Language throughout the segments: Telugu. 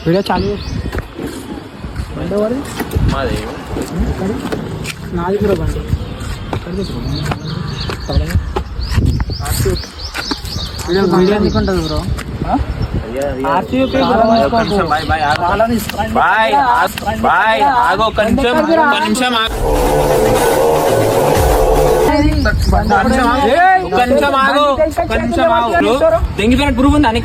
వీడియో చాలు బండి ఎవరు నాది కూడా బండి వీడియో ఎందుకుంటుంది బ్రో దెంగిపోయిన పురుగు ఉంది అని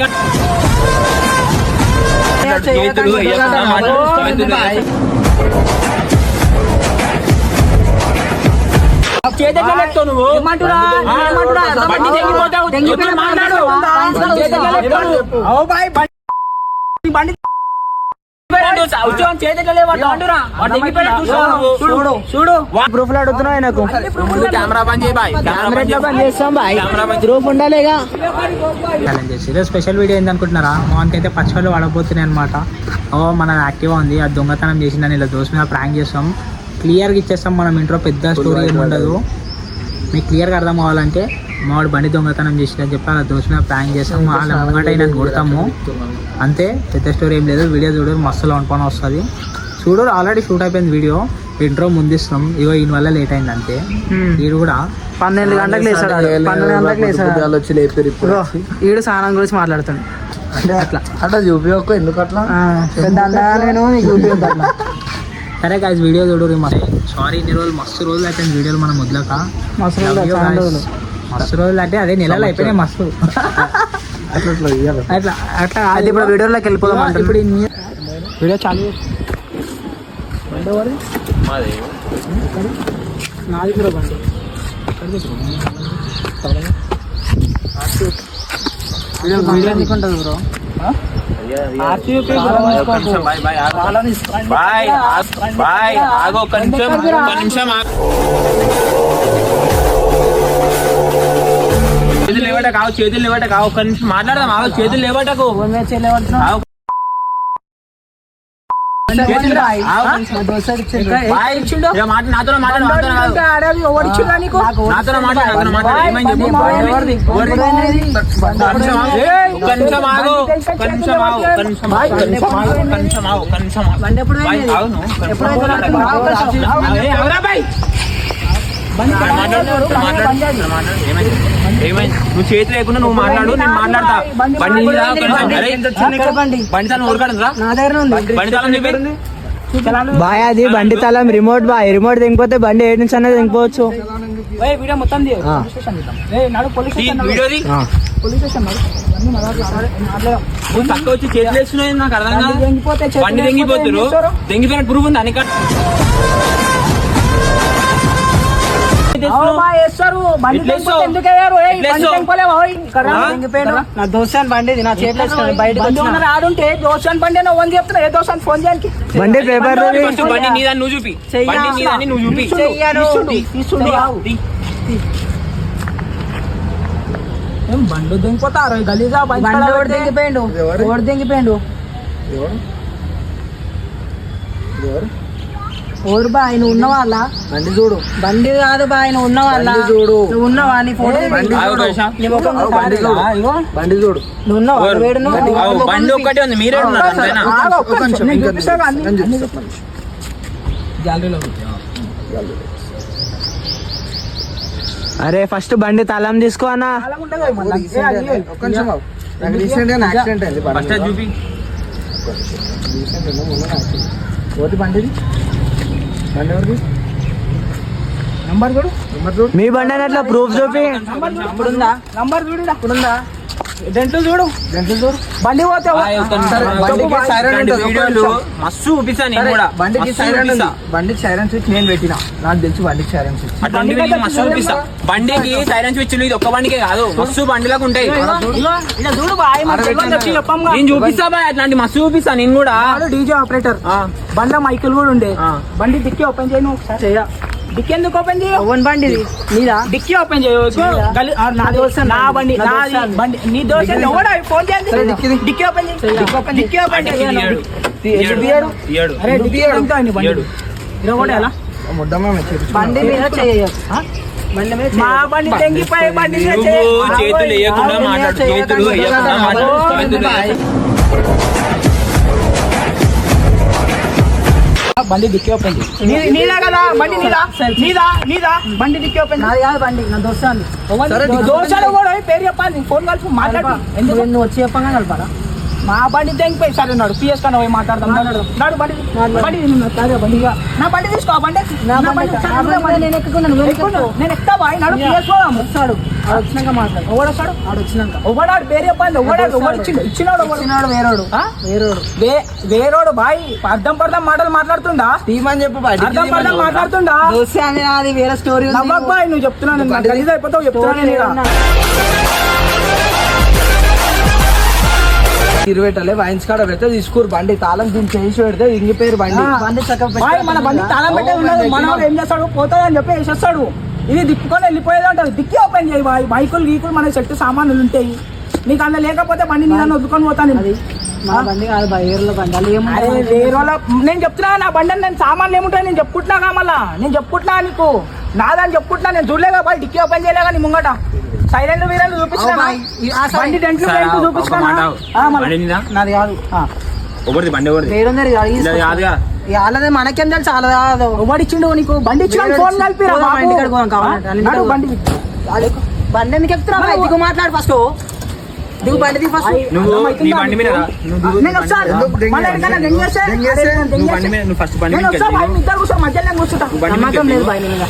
నువ్వు ప్రూఫ్ అడుగుతున్నావు ఆయనకు కెమెరా బంద్ చేయి బాయ్ బంద్ చేస్తాం బాయ్ ప్రూఫ్ ఉండాలిగా స్పెషల్ వీడియో ఏందనుకుంటున్నారా మోహన్కి అయితే పచ్చళ్ళు వాడబోతున్నాయి అనమాట. మన యాక్టివా ఉంది అది దొంగతనం చేసిందని ఇలా దోశ మీద ప్రాంక్ చేస్తాం. క్లియర్గా ఇచ్చేస్తాం. మనం ఇంట్లో పెద్ద స్టోరీ ఏమి ఉండదు. మీకు క్లియర్గా అర్థం కావాలంటే మావాడు బండి దొంగతనం చేసిందని చెప్పి అలా దోశ మీద ప్రాంక్ చేస్తాం. వాళ్ళ ముంగట అయినా కొడతాము అంతే. పెద్ద స్టోరీ ఏం లేదు. వీడియో చూడు మస్తులో అనుకోని వస్తుంది. చూడు ఆల్రెడీ షూట్ అయిపోయింది వీడియో. ఇంట్రో ముందిస్తాం. ఇగో ఈయన వల్ల లేట్ అయింది అంతే. వీడు కూడా 12 గంటలకు లేసాడు. 12 గంటలకు లేసాడు. వీడు స్నానం గురించి మాట్లాడుతాడు. అట్లా అట్లా చూపించకు. ఎందుకు అట్లా నేను చూపించద్దు అట్లా. సరే గాయ్స్ వీడియో చూడు. సారీ ఇన్ని రోజులు మస్తు రోజులు అయిపోయింది వీడియోలు మనం వదలక. మస్తు రోజులు అంటే అదే నెలలు అయిపోయినాయి మస్తు. అట్లా అట్లా అది ఇప్పుడు వీడియోలోకి వెళ్ళిపోదాం. ఇప్పుడు వీడియో చాలు నాది కూడా బండి వీడియో ఎందుకుంటుంది బ్రో చేతులు లేవట కావు చేతులు లేవట కావు ఒక్క నిమిషం మాట్లాడదాం. చేతులు లేవటకు నాతో నువ్వు చేతి లేకుండా నువ్వు మాట్లాడు. నేను మాట్లాడతా. బండి తాళం ఊరుకాడుందా? బండి తాళం చెప్పి బాయ్ అది బండి తాళం రిమోట్ బాయ్. రిమోట్ దిగిపోతే బండి ఏడు నుంచి అనేది దిగిపోవచ్చు. పక్క వచ్చి చేతులు వేస్తున్నాయి. నాకు అర్థం కాదు. బండి దెంగిపోతారు. దెంగిపోయిన పురుగు ఉంది అని నా దోస్తాను బండి నా చేతిలో ఆడుంటే దోస్తాను బండి అని చెప్తున్నా. ఏ దోస్తాను ఫోన్ చేయడానికి బండి పేపర్ బండి నీదాన్ని నువ్వు చూపి. బండి నీదాన్ని నువ్వు చూపి. బండి దింగిపోతారు గలీజా. బండి దింగిపోయిండు. ఓడి దింగిపోయిండు. ఓడు బా ఆయన ఉన్న వాళ్ళ బండి చూడు. బండి కాదు బా ఆయన ఉన్న వాళ్ళ చూడు. నువ్వు ఉన్నవా? నీ ఫోటో బండి చూడు. నువ్వు ఉన్నావా? బండి ఒక్కటే ఉంది. మీరే ఉన్నారు. అరే ఫస్ట్ బండి తాళం తీసుకో అన్నా. చూపి బండి నంబర్ చూడు. మీ బండి అట్లా ప్రూఫ్ చూపి. నంబర్ చూడు. ఇప్పుడుందా డెంట్లు చూడు. బండి పోతే మస్తు చూపిస్తాను నేను కూడా. బండికి సైరన్ స్విచ్ నేను పెట్టిన. నాకు తెలుసు బండికి సైరన్ స్విచ్. అటువంటి మస్తు చూపిస్తా. బండికి సైరన్ స్విచ్ ఇది ఒక్క బండికే కాదు మస్తు బండిలకు ఉంటాయి. నేను చూపిస్తా బాయ్. అట్లాంటి మస్తు చూపిస్తా నేను కూడా. డీజే ఆపరేటర్ బండ్ల మైకులు కూడా ఉండే. బండి డిక్కీ ఓపెన్ చేయను ఒకసారి. చెయ్య డిక్కీ ఎందుకు ఓపెన్ చేయ? బండి నీదా? డిక్కీ ఓపెన్ చేయవచ్చు. నా బండి బండి నీ దోశ ఫోన్ చేయండి. డిక్కీ ఓపెన్ చేయి. డిక్కీ ఓపెన్ బండి మీద చేయొచ్చు. మా బండి తెంగిపోయి బండి చేతులు వేయకుండా మాట్లాడు. చేతులు వేయకుండా మాట్లాడు. బండి డిక్కీ ఓపెన్ నీదా కదా బండి నీదా బండి దిక్కి ఓపెన్ నాది కాదు బండి నా దోస్తాను దోషాలు కూడా పేరు చెప్పాలి ఫోన్ కలిసి మాట్లాడు ఎందుకు నువ్వు వచ్చి చెప్పంగా కలపాలా మా బండి తెంగిపోయి సరే నాడు పిఎస్ కన్నా పోయి మాట్లాడదాం నాడు బండి బండిగా నా బండి తీసుకో బండి నేను ఎక్కుకున్నాను నేను ఎక్కుతా బాయ్ నాడు పిఎస్ వస్తాడు ఆడు వచ్చినాక మాట్లాడు ఎవడు వస్తాడు ఆడు వచ్చినాక ఎవడాడు పేరు చెప్పాలి ఎవడు ఇచ్చినాడు వచ్చినాడు వేరోడు వేరోడు బాయ్ అర్థం పర్థం మాటలు మాట్లాడుతుండా తీమని చెప్పు అర్థం పర్థం మాట్లాడుతుండా దోస్తే అని నాది వేరే స్టోరీ నవ్వకు బాయ్ నువ్వు చెప్తున్నాను గలీజ్ అయిపోతావు చెప్తున్నాను 20 వైన్స్ కాడ పెడితే తీసుకురు బండి తాళం దీన్ని చేసి పెడితే ఇంగిపోయారు బండి బండి బాయ్ మన బండి తాళం పెట్టే ఉన్నది మన ఏం చేస్తాడు పోతాడని చెప్పి వేసేస్తాడు ఇది దిక్కుకొని వెళ్ళిపోయేది అంటారు దిక్కి ఓపెన్ చేయి బాయ్ బైకులు గీకులు మన సెట్ సామాన్లు ఉంటాయి నీకు అందులో లేకపోతే బండి నేను వద్దుకొని పోతాను మా బండి కాదు వేరేలో బండి అలా అరే వేరే నేను చెప్తున్నా నా బండి అని నేను సామాన్లు ఏముంటాయి నేను చెప్పుకుంటున్నా మళ్ళా నేను చెప్పుకుంటున్నా నీకు నాదని చెప్పుకుంటున్నా నేను చూడలేగా బాయ్ డిక్కీ ఓపెన్ చేయలేగా నీ ముంగట సైలెంట్ వీరలు చూపించిన బండి డెంట్లు చూపించుకున్నా నాది కాదు ఒకటి బండి ఒకటి వేరుందరి కాదుగా వాళ్ళదే మనకేం తెలుసు చాలా కాదు ఇచ్చిండు నీకు బండి ఇచ్చిన ఫోన్ కలిపి బండి బండి ఎందుకు ఎక్కుతున్నా దిగు మాట్లాడు ఫస్ట్ దిగు బండి దిగు ఫస్ట్ నువ్వు నీ బండి మీద రా. నేను ఒకసారి మళ్ళీ ఎక్కడైనా దెంగేస్తే నువ్వు బండి మీద నువ్వు ఫస్ట్ బండి నేను మీద ఒకసారి బాయ్ మీ ఇద్దరు కూర్చో మధ్యలో నేను కూర్చుంటా నువ్వు బండి నమ్మకం లేదు మీద బాయ్ నీ మీద.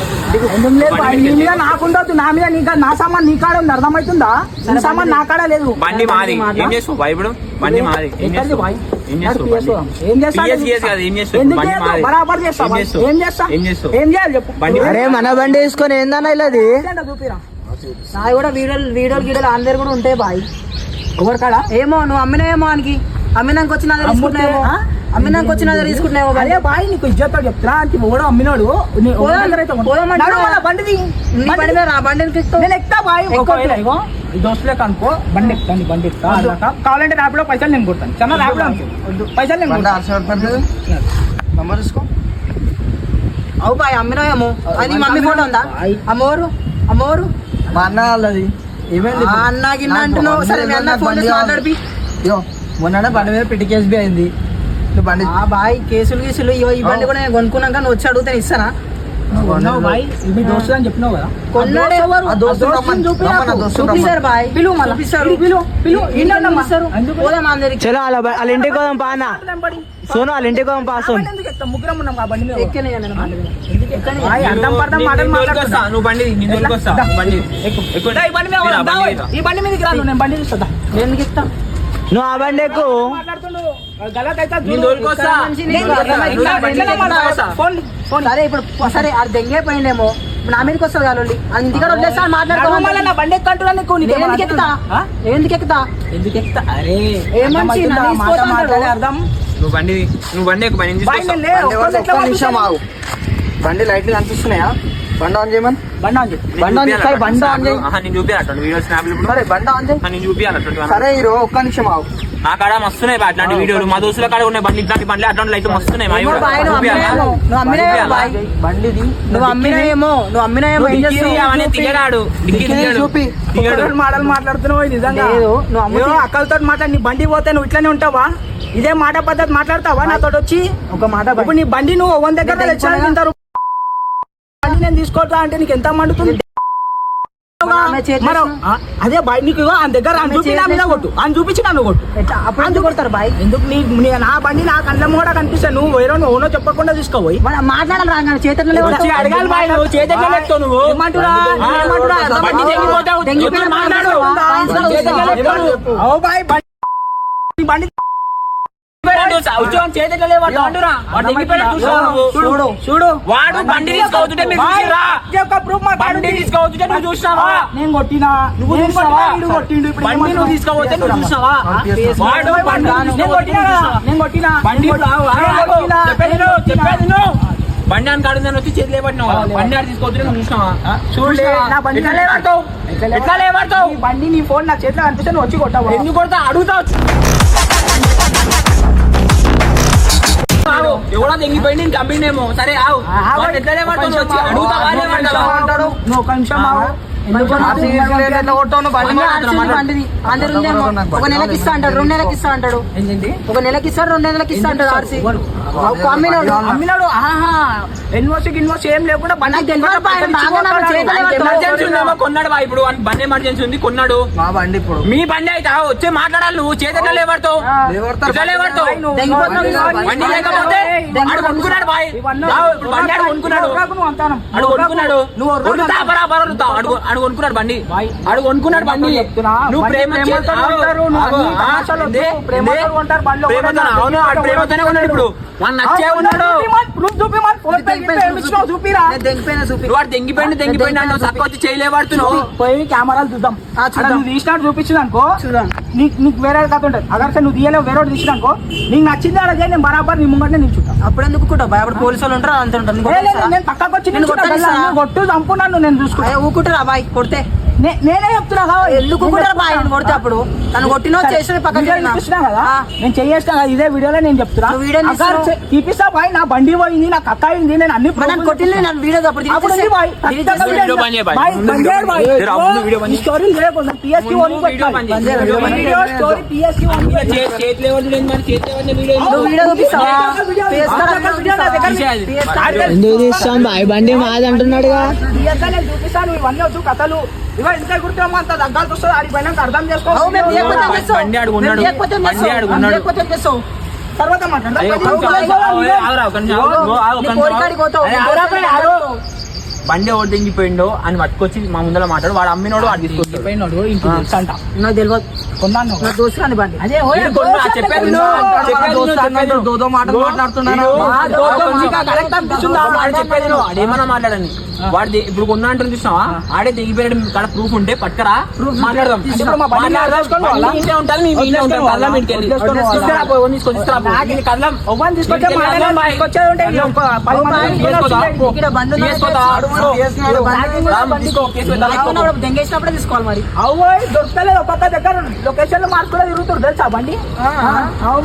ఎందుకు లేదు బాయ్ నీ మీద నాకుండొద్దు నా మీద నీకా నా సామాన్ నీ కాడ ఉంది అర్థమవుతుందా నీ సామాన్ నా కాడ లేదు బండి మాది ఏం చేస్తావు బాయ్ ఇప్పుడు బండి మాది ఏం ఎక్కడిది చేస్తావు బాయ్ ఏం చేస్తావు బండి? ఏం చేస్తా PS కాదు, ఏం చేస్తావు? ఎందుకు బండి చేస్తావు? మాది. బరాబర్ చేస్తా ఏం బాయ్. చేస్తావు? ఏం చేస్తా ఏం చేస్తావు? ఏం చేయాలి చెప్పు బండి అరే మన బండి వేసుకొని ఏందన్నా ఇలాది ఏంటో చూపిరా నాది కూడా వీడియోలు గీడలు అందరు కూడా ఉంటాయి బాయ్ ఎవరి కాడ ఏమో నువ్వు అమ్మినాయేమో అనికి అమ్మినాక వచ్చిన తీసుకుంటున్నావేమో ఆ? అమ్మినాక వచ్చిన తీసుకుంటున్నావేమో బండి అరే బాయ్ నీకు ఇజ్జతో చెప్తున్నా అంటే ఎవడో అమ్మినోడు పోదామంటే బండిది నీ బండి మీద నా బండి ఎందుకు ఎక్కుతావు? నేను ఎక్కుతా బాయ్ ఒకవేళ ఇగో ఈ దోస్తులే కనుకో బండి ఎక్కుతాను బండి ఎక్కుతా అన్నాక కావాలంటే ర్యాపిడో పైసలు నేను కొడతాను చిన్న ర్యాపిడో పైసలు నేను కొడతాను నంబర్ తీసుకో అవు బాయ్ అమ్మినాయేమో అది మమ్మీ ఫోటో ఉందా అమ్మోరు మా అన్న వాళ్ళది ఏమైంది ఆ అన్న గిన్న అంటున్నావు సరే మీ అన్న ఫోన్ చేసి మాట్లాడిపి మొన్న బండి మీద పెట్టి కేసు బి అయింది నువ్వు బండి ఆ బాయ్ కేసులు ఇగో ఈ బండి కూడా నేను కొనుక్కున్నాక నువ్వు వచ్చి అడిగితే ఇస్తానా బాయ్ ఇవి దోస్తులు అని చెప్పినావు కదా కొన్నాడు ఎవరు ఆ దోస్తులు రమ్మని చూపిస్తారు బాయ్ పిలువు మళ్ళా. చూపిస్తారు పిలువు ఏంటమ్మా? పోదాం అందరికి చలో వాళ్ళ ఇంటికి పోదాం పా అన్న సోను వాళ్ళ ఇంటికి పోదాం పా సోను ఎందుకు ఎక్కుతాం? ముగ్గురం ఉన్నాం ఆ బండి మీద ఎక్కనే బాయ్ అర్థం పర్థం మాటలు నేను మాట్లాడుతున్నా. వస్తా, నువ్వు బండి నేను వస్తా దా. బండి ఎక్కు. దా, ఈ బండి మీద దా, దా, బండి మీద. ఈ బండి మీదకి రాను నేను బండి చూస్తా ఎందుకు ఇస్తా నువ్వు ఆ బండి ఎక్కు మాట్లాడుతుండు గలత్ అయితే నేను తోలుకొస్తా. సరే ఇప్పుడు సరే అది దెంగే పోయిండేమో నా మీదకి వస్తుంది కాదు అందుకని వదిలేస్తా మాట్లాడుకోవాలి నా బండి ఎక్కంటున్నా నీకు నీకు నేను ఎందుకు ఎక్కుతా ఆ? ఎందుకు ఎక్కుతా ఎందుకు ఎక్కుతా? అరే ఏ మనిషి అర్థమవుతుందా? నన్ను మాట తీసుకుపోతా మాట్లాడే అంటాడు. అర్థం నువ్వు బండి ఎక్కు బండి బాయ్ నేను లే, ఒక్కళ్ళు ఎట్లా పంపిస్తాను? బండి లైట్లు కనిపిస్తున్నాయా బండి ఆన్ చేయమని బండి ఆన్ చేయి. బండి ఆన్ చేయి, సరే, బండి ఆన్ చేయి. నేను చూపించాలి వీడియో స్నాప్లు ఇప్పుడు సరే బండి ఆన్ చేయి నేను చూపించాలి సరే హీరో ఒక్క నిమిషం ఆగు ఆ కాడ మస్తున్నాయి బా అట్లాంటి వీడియోలు మా దోస్తుల కాడ ఉన్నాయి బండి ఇట్లాంటి బండ్లు అట్లాంటి లైట్ మస్తున్నాయి మా ఏమో బాయ్, నువ్వు అమ్మినాయేమో నువ్వు అమ్మినాయేమో బాయ్ బండిది నువ్వు అమ్మినాయేమో ఏం చేస్తావు తీయడాడు చూపి ఒక్కళ్ళు మాటలు మాట్లాడుతున్నావు నిజంగా లేదు, నువ్వు అమ్ముతే- ఏదో అక్కలతో మాట్లాడి నీ బండి పోతే నువ్వు ఇట్లానే ఉంటావా? ఇదే మాట పద్ధతి మాట్లాడతావా నాతో వచ్చి? ఒక మాట బాయ్. ఇప్పుడు నీ బండి నువ్వు 100 దగ్గర నేను తెచ్చాను తింటారు బండి నేను తీసుకోవద్దా అంటే నీకు ఎంత మండుతుంది? ఆమె చేతిలో- మరో, ఆ, అదే బాయ్ నీకు ఇగో ఆయన దగ్గర ఆయన చూపి నా మీద కొట్టు ఆయన చూపించి నన్ను కొట్టు ఎట్లా? అప్పుడు ఎందుకు కొడతారు బాయ్ ఎందుకు నా బండి నా కళ్ళ మూడ కనిపిస్తే నువ్వు వేరే ఓనో చెప్పకుండా తీసుకోపోయి మన మాట్లాడాలి రా నేను చేతుల్లో వచ్చి అడగాలి బాయ్ నువ్వు చేతిలో లెక్కవు నువ్వు ఏమంటురా? ఆ, ఏమంటురా? బండి తెగిపోతావు. తెగిపోయిన ఎప్పుడు మాట్లాడు మాట్లాడు. చేతిలో లెక్కవు. ఓ బాయ్ బండి చేతిలో లేవట్టు. చూడు చూడు వాడు బండి తీసుకోవద్దుంటే మీరు చూసిర్రా? బండి తీసుకోవద్దుంటే నువ్వు చూసినావా? నేను కొట్టినా నువ్వు నేను చూసావా? కొట్టినా, కొట్టిండు ఇప్పుడు బండి నువ్వు తీసుకోవద్దే నువ్వు చూసినావా? వాడు బండి నేను కొట్టినా నేను కొట్టినా బండి నేను కొట్టినా. చెప్పేది నువ్వు బండి అని కాడు వచ్చి చేతి లేబట్టినావా? బండి ఆడు తీసుకోవద్దు నువ్వు చూసినావా? చూడలే నా బండి ఎట్లా లేబడతావు? ఎట్లా లేబడతావు? ఈ బండి నీ ఫోన్ నా చేతిలో కనిపిస్తే నువ్వు వచ్చి కొట్టావు ఎందుకు కొడతా అడుగుతావు ఎవడో తెంగిపోయింది నేను కంపెనీనేమో సరే ఆవు వాడు ఎట్లా లేబడతావు? నువ్వు వచ్చి అడుగుతావా లేబడతావా? నువ్వు ఒక నిమిషం ఆగు. ఎందుకు బండిది అందరు ఉందేమో ఒక నెలకి ఇస్తా అంటాడు 2 నెలలకి ఇస్తా అంటాడు ఏంటి ఒక నెలకి ఇస్తాడు 2 నెలలకి ఇస్తా అంటాడు ఆర్సీ అమ్మినాడు ఇన్వెస్ట్ ఏం లేకుండా బండి ఎమర్జెన్సీ ఉందేమో కొన్నాడు బా. ఇప్పుడు బండి ఎమర్జెన్సీ ఉంది కొన్నాడు. మా బండి ఇప్పుడు మీ బండి అయితే వచ్చి మాట్లాడాలి. నువ్వు చేతిలో లేవడతావు బండి లేకపోతే ఆడు కొనుక్కున్నాడు బాయ్. బండి ఆడు కొనుక్కున్నాడు ఆడు కొనుక్కున్నాడు బండి ఆడు కొనుక్కున్నాడు బండి. నువ్వు ప్రేమతోనే ఉన్నాడు. ఇప్పుడు వాడు నచ్చే ఉన్నాడు. వాడు తెంగిపోయింది అంటే తక్కువ వచ్చి చేయలేబడుతున్నావు. పోయి కెమెరాలు చూద్దాం. నువ్వు తీసినట్టు చూపించింది అనుకో నీకు వేరే కథ ఉంటుంది. అగర్ నువ్వు తీయలేవు వేరే తీసిన అనుకో నీకు నచ్చింది అలా నేను బరాబర్ నీ ముంగటే నిల్చుంటా. అప్పుడు ఎందుకు అప్పుడు పోలీసు వాళ్ళు ఉంటారు అంత ఉంటారు. నేను పక్కకు వచ్చి కొట్టు చంపున్నాను నేను చూసుకుంటా. ఊకుంటారా బాయ్ కొడితే నేనే చెప్తున్నా ఎందుకు బాయ్ కొడితే అప్పుడు తను కొట్టిన చేసిన పక్కన చూపిస్తున్నా కదా నేను చేసిన కదా ఇదే వీడియోలో నేను చెప్తున్నా. చూపిస్తా బాయ్ నా బండి పోయింది నాకు అక్క అయింది నేను అన్ని కొట్టింది నన్ను వీడియో ఎందుకు తీస్తాం బాయ్ బండి మాది అంటున్నాడుగా. చూపిస్తాను ఇవన్నీ వచ్చు కథలు ఇవో ఇంత గుర్తున్నా అంత దగ్గరకు వస్తుంది ఆడి పైన అర్థం చేసుకో. తర్వాత బండి ఎవరు తెంగిపోయిండో అని పట్టుకొచ్చి మా ముందర మాట్లాడు. వాడు అమ్మినోడు వాడు తీసుకొచ్చిపోయినాడు. నాకు తెలియదు కొన్నాను దోస్తురాని బండి అదే ఏమన్నా మాట్లాడని వాడు ఇప్పుడు కొన్నా అంటుంది చూసినావా. ఆడే తెగిపోయాడు కాడ ప్రూఫ్ ఉంటే పట్టుకరా మాట్లాడదాం. దెంగేసినప్పుడే తీసుకోవాలి మరి. దొరకలేదు ఒక్కొక్క దగ్గర లొకేషన్ లో మార్చులో తిరుగుతారు తెలుసా బండి.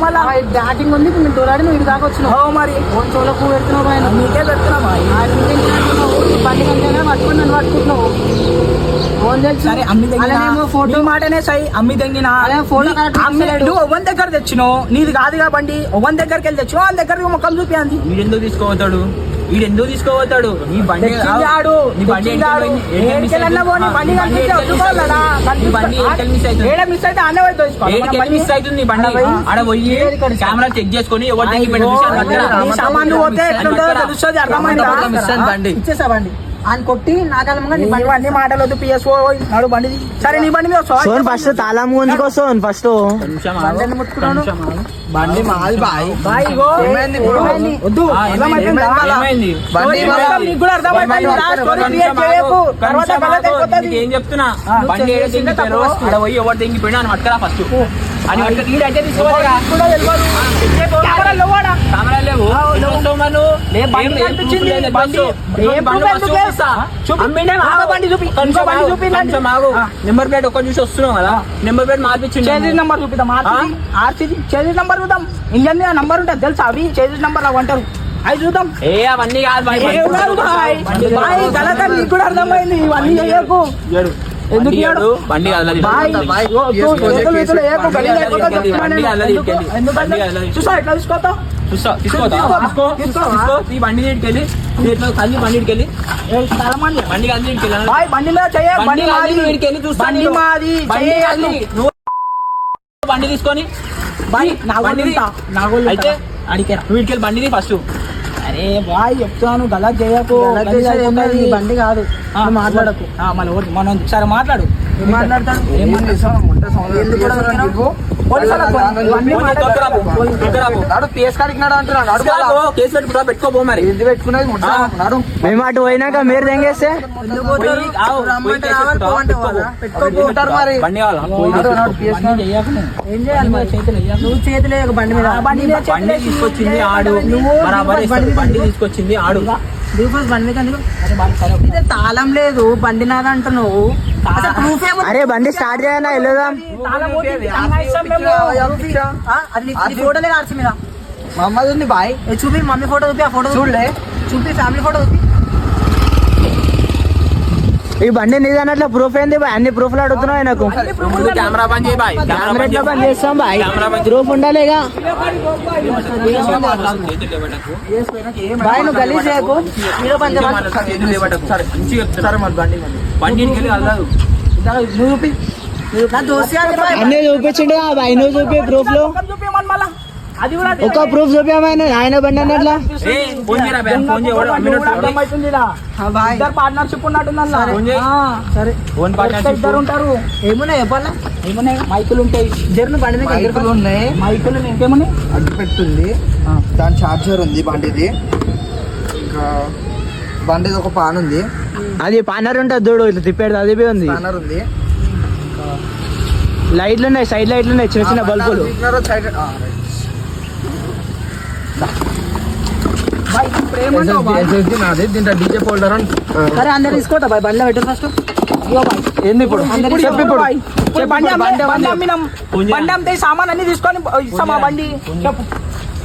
మళ్ళీ బ్యాటింగ్ ఉంది మేము తోలాడి నువ్వు ఇది దాకా వచ్చినావు మరి ఫోన్ చోలకు పెడుతున్నావు నీకే పెడుతున్నావు బండి కంటే పట్టుకుని నన్ను పట్టుకుంటున్నావు. సరే అమ్మి దగ్గర ఫోటో మాటనే సై అమ్మి దగ్గర నువ్వు ఒవన్ దగ్గర తెచ్చినావు నీది కాదుగా బండి. ఒవన్ దగ్గరికి వెళ్ళి తెచ్చినావు వాళ్ళ దగ్గర మొక్కలు చూపింది. వీడెందుకు తీసుకోపోతాడు వీడెందుకు తీసుకోపోతాడు నీ బండి మిస్ అయితే అన్న మిస్ అవుతుంది నీ బండి. ఆడ పోయి కెమెరా చెక్ చేసుకుని ఎవరు సామాన్లు పోతే ఎట్లుంటుందో తెలుస్తుంది అర్థమైందా. బండి ఇచ్చేసా బండి ఆయన కొట్టి నాకాలంగా అన్ని మాటలు వద్దు పిఎస్ఓ నాడు బండి సరే నీ బండి సోన్ ఫస్ట్ తాళం గుంజుకో సోన్ ఫస్ట్ ముట్టుకున్నాను బండి మాది బాయ్ బాయ్ వద్దు ఏం చెప్తున్నా బండి ఆడ పోయి ఎవరు తెంగిపోయినా అని పట్టుకరా ఫస్ట్ అని అంటే నెంబర్ ప్లేట్ ఒక్క చూసి వస్తున్నావు కదా నెంబర్ ప్లేట్ మార్పించింది. చేసి నెంబర్ చూపిద్దాం ఆర్సీజీ చేసి నెంబర్ చూద్దాం. ఇంజన్ మీద నంబర్ ఉంటుంది తెలుసా అవి చేసి నెంబర్ అవి అంటారు అవి చూద్దాం. అవన్నీ కాదు నీకు కూడా అర్థమైంది ఇవన్నీ చేయకు. ఎందుకు బండి చూసా ఎట్లా తీసుకోతావు ఈ బండి నీటికెళ్ళి తల్లి బండి ఇటుకెళ్ళి బండి బండి మీద బండి మాది నువ్వు బండి తీసుకొని అయితే అడిగారా నువ్వు ఇటుకెళ్ళి బండిని ఫస్ట్. అరే బాయ్ చెప్తాను గలత్ చేయకు బండి కాదు మాట్లాడకు మళ్ళీ మనం ఒకసారి మాట్లాడు మాట్లాడతాడు పెట్టుకోబో మరి మేము అటు పోయినాక మీరు తెంగేస్తే ఏం చేయాలి నువ్వు చేతులే బండి మీద బండి తీసుకొచ్చింది ఆడు బండి తీసుకొచ్చింది ఆడు తాళం లేదు బండి నాది అంటున్నావు. అరే బండి స్టార్ట్ చేయాలా వెళ్ళదాం. అది ఫోటోలే ఆర్సి మీద మమ్మది ఉంది బాయ్ చూపి మమ్మీ ఫోటో చూపి ఆ ఫోటో చూడలే చూపి ఫ్యామిలీ ఫోటో చూపి ఈ బండి నీది అన్నట్లు ప్రూఫ్ ఏంది బాయ్? అన్ని ప్రూఫ్లు అడుగుతున్నావు నాకు. ముందు కెమెరా బంద్ చేయి బాయ్. కెమెరా ఎట్లా బంద్ చేస్తాం బాయ్? కెమెరా బంద్ ప్రూఫ్ ఉండాలిగా. బాయ్ నువ్వు గలీజ్ చేయకు హీరో పని బండికి వెళ్ళి అల్లదు. నువ్వు చూపి నా దోస్తీ అది బాయ్ అన్ని చూపించిండు బాయ్. నువ్వు చూపి ప్రూఫ్ లో చూపించమని మళ్ళా అది కూడా ఒక ప్రూఫ్ చూపించమని ఆయన బండి అన్నట్లా. ఫోన్ చేయరా బ్యాన్, ఫోన్ చేయ. అర్థమవుతుంది బాయ్ ఇద్దరు పార్ట్నర్షిప్ ఉన్నట్టుంది ఫోన్ చేయి. సరే ఫోన్ పార్ట్నర్షిప్ ఇద్దరు ఉంటారు. ఏమున్నాయి చెప్పాలా ఏమున్నాయి మైకులు ఉంటాయి. ఇద్దరు బండి మీద మైకులు ఉన్నాయి, మైకులు ఇంకేమున్నాయి. అగ్గిపెట్టి ఉంది, దాని చార్జర్ ఉంది బండిది, ఇంకా బండిది ఒక పాన్ ఉంది, అది పానర్ ఉంటుంది చూడు ఇట్లా తిప్పేది, అది బి ఉంది. స్పానర్ ఉంది, లైట్లు ఉన్నాయి, సైడ్ లైట్లు ఉన్నాయి, చిన్న చిన్న బల్బులు. సైడ్ బాయ్ ఇప్పుడు ఏమంటావు బాయ్? SSD నాది, దీంట్లో డీజే ఫోల్డర్ అని సరే అందరు తీసుకోతా బాయ్ బండిలో పెట్టు ఫస్ట్ ఇదిగో బాయ్. ఏంది ఇప్పుడు ఇప్పుడు చెప్పు ఇప్పుడు. బాయ్. ఇప్పుడు బండి అమ్మినాం. బండి అమ్మితే ఈ సామాన్ అన్ని తీసుకొని ఇస్తాం. ఆ బండి చెప్పు.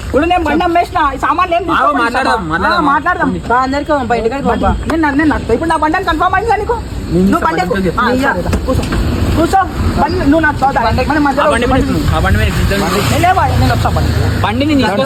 ఇప్పుడు నేను బండి అమ్మేసిన ఈ సామాన్ ఏం తీసుకోకుండా మాట్లాడదాం, ఇస్తావా? మాట్లాడదాం. అందరికి బయటకి పంపా నేను నడుస్తా. ఇప్పుడు నా బండి అని కన్ఫర్మ్ అయిందా నీకు? నువ్వు బండి ఎక్కు. బండి ఆ, సరే, కూర్చో కూర్చో. బండి నువ్వు నాకు ఆ బండి మీద ఎక్కు. ఆ బండి మీద ఎక్కు. నేను వస్తా బండి బండిని తీసుకొని